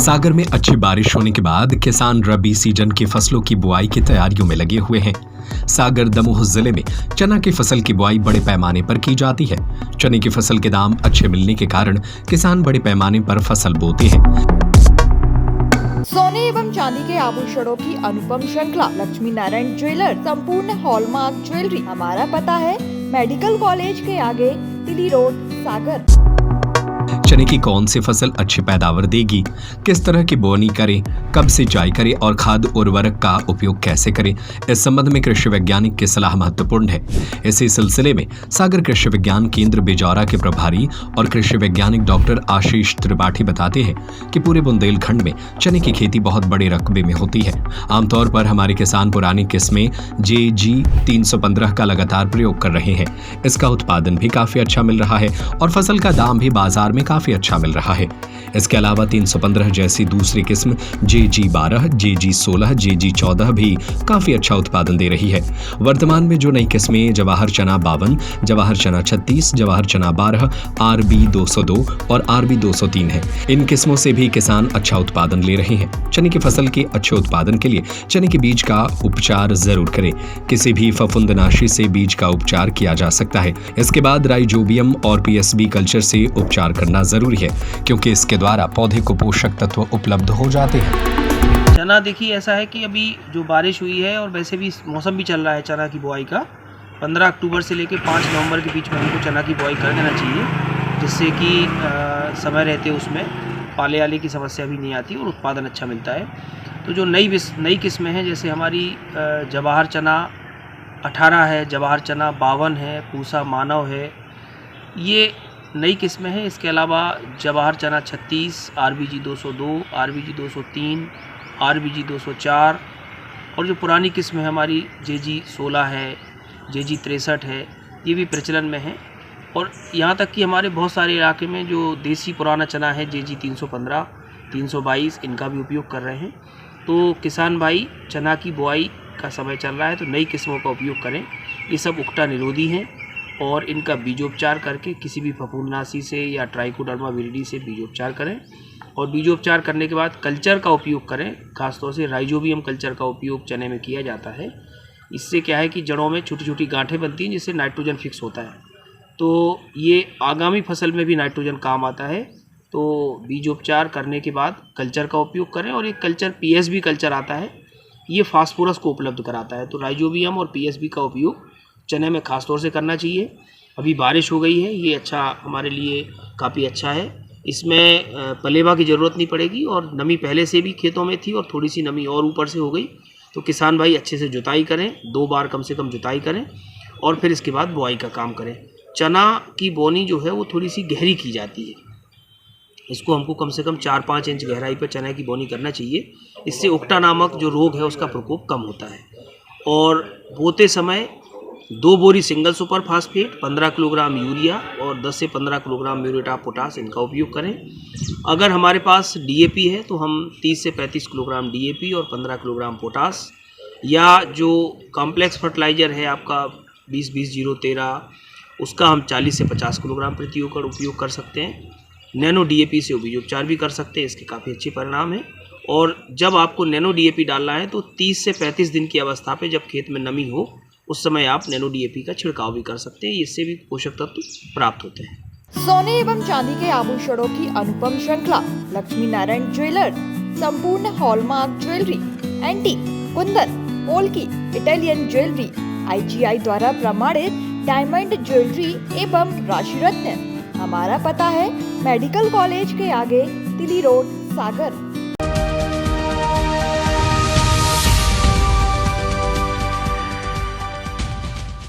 सागर में अच्छी बारिश होने के बाद किसान रबी सीजन की फसलों की बुआई की तैयारियों में लगे हुए हैं। सागर दमोह जिले में चना की फसल की बुआई बड़े पैमाने पर की जाती है। चने की फसल के दाम अच्छे मिलने के कारण किसान बड़े पैमाने पर फसल बोते हैं। सोने एवं चांदी के आभूषणों की अनुपम श्रृंखला लक्ष्मी नारायण ज्वेलर संपूर्ण हॉलमार्क ज्वेलरी। हमारा पता है मेडिकल कॉलेज के आगे, तिली रोड, सागर। चने की कौन सी फसल अच्छी पैदावार देगी, किस तरह की बोनी करें, कब सिंचाई करें और खाद उर्वरक का उपयोग कैसे करें, इस संबंध में कृषि वैज्ञानिक की सलाह महत्वपूर्ण है। इसी सिलसिले में सागर कृषि विज्ञान केंद्र बिजौरा के प्रभारी और कृषि वैज्ञानिक डॉक्टर आशीष त्रिपाठी बताते हैं कि पूरे बुंदेलखंड में चने की खेती बहुत बड़े रकबे में होती है। आमतौर पर हमारे किसान पुरानी किस्में JG 315 का लगातार प्रयोग कर रहे हैं। इसका उत्पादन भी काफी अच्छा मिल रहा है और फसल का दाम भी बाजार में काफी अच्छा मिल रहा है। इसके अलावा 315 जैसी दूसरी किस्म JG 12, JG 16, JG 14 भी काफी अच्छा उत्पादन दे रही है। वर्तमान में जो नई किस्में जवाहर चना 52, जवाहर चना 36, जवाहर चना 12, RB 202 और RB 203 है। इन किस्मों से भी किसान अच्छा उत्पादन ले रहे हैं। चने की फसल के अच्छे उत्पादन के लिए चने के बीज का उपचार जरूर करें। किसी भी फफूंदनाशी से बीज का उपचार किया जा सकता है। इसके बाद राइजोबियम और PSB कल्चर से उपचार करना जरूरी है, क्योंकि इसके द्वारा पौधे को पोषक तत्व उपलब्ध हो जाते हैं। चना देखिए ऐसा है कि अभी जो बारिश हुई है और वैसे भी मौसम भी चल रहा है चना की बुआई का, 15 अक्टूबर से लेकर 5 नवंबर के बीच में हमको चना की बुआई कर देना चाहिए, जिससे कि समय रहते उसमें पाले आले की समस्या भी नहीं आती और उत्पादन अच्छा मिलता है। तो जो नई किस्में हैं, जैसे हमारी जवाहर चना 18 है, जवाहर चना 52 है, पूसा मानव है, ये नई किस्में हैं। इसके अलावा जवाहर चना 36, RBG 202, RBG 203, RBG 204 और जो पुरानी किस्म है हमारी JG 16 है, JG 63 है, ये भी प्रचलन में है। और यहाँ तक कि हमारे बहुत सारे इलाके में जो देसी पुराना चना है JG 315, 322, इनका भी उपयोग कर रहे हैं। तो किसान भाई, चना की बुआई का समय चल रहा है तो नई किस्मों का उपयोग करें। ये सब उकटा निरोधी हैं और इनका बीजोपचार करके किसी भी फफूंदनाशी से या ट्राइकोडर्मा विरिडी से बीजोपचार करें। और बीजोपचार करने के बाद कल्चर का उपयोग करें। खासतौर से राइजोबियम कल्चर का उपयोग चने में किया जाता है। इससे क्या है कि जड़ों में छोटी छोटी गांठें बनती हैं, जिससे नाइट्रोजन फिक्स होता है। तो ये आगामी फसल में भी नाइट्रोजन काम आता है। तो बीजोपचार करने के बाद कल्चर का उपयोग करें। और एक कल्चर PSB कल्चर आता है, ये फास्फोरस को उपलब्ध कराता है। तो राइजोबियम और PSB का उपयोग चने में खास तौर से करना चाहिए। अभी बारिश हो गई है, ये अच्छा हमारे लिए काफ़ी अच्छा है। इसमें पलेवा की ज़रूरत नहीं पड़ेगी और नमी पहले से भी खेतों में थी और थोड़ी सी नमी और ऊपर से हो गई। तो किसान भाई अच्छे से जुताई करें, 2 बार कम से कम जुताई करें और फिर इसके बाद बुआई का काम करें। चना की बोनी जो है वो थोड़ी सी गहरी की जाती है। इसको हमको कम से कम 4-5 इंच गहराई पर चना की बोनी करना चाहिए। इससे उकटा नामक जो रोग है उसका प्रकोप कम होता है। और बोते समय 2 बोरी single super phosphate, 15 kilogram urea और 10 से 15 किलोग्राम म्यूरेट ऑफ पोटास, इनका उपयोग करें। अगर हमारे पास DAP है तो हम 30 से 35 किलोग्राम DAP और 15 किलोग्राम पोटास, या जो कॉम्प्लेक्स फर्टिलाइज़र है आपका 20-20-0-13, उसका हम 40 से 50 किलोग्राम प्रति एकड़ उपयोग कर सकते हैं। नैनो DAP से बीजोपचार भी कर सकते हैं, इसके काफ़ी अच्छे परिणाम हैं। और जब आपको नैनो DAP डालना है तो 30 से 35 दिन की अवस्था पे, जब खेत में नमी हो, उस समय आप नैनो DAP का छिड़काव भी कर सकते हैं। इससे भी पोषक तत्व प्राप्त होते हैं। सोने एवं चांदी के आभूषणों की अनुपम श्रृंखला लक्ष्मी नारायण ज्वेलर संपूर्ण hallmark jewellery, antique, Kundan, polki, Italian jewellery, IGI द्वारा प्रमाणित डायमंड ज्वेलरी एवं राशि रत्न। हमारा पता है मेडिकल कॉलेज के आगे, तिली रोड, सागर।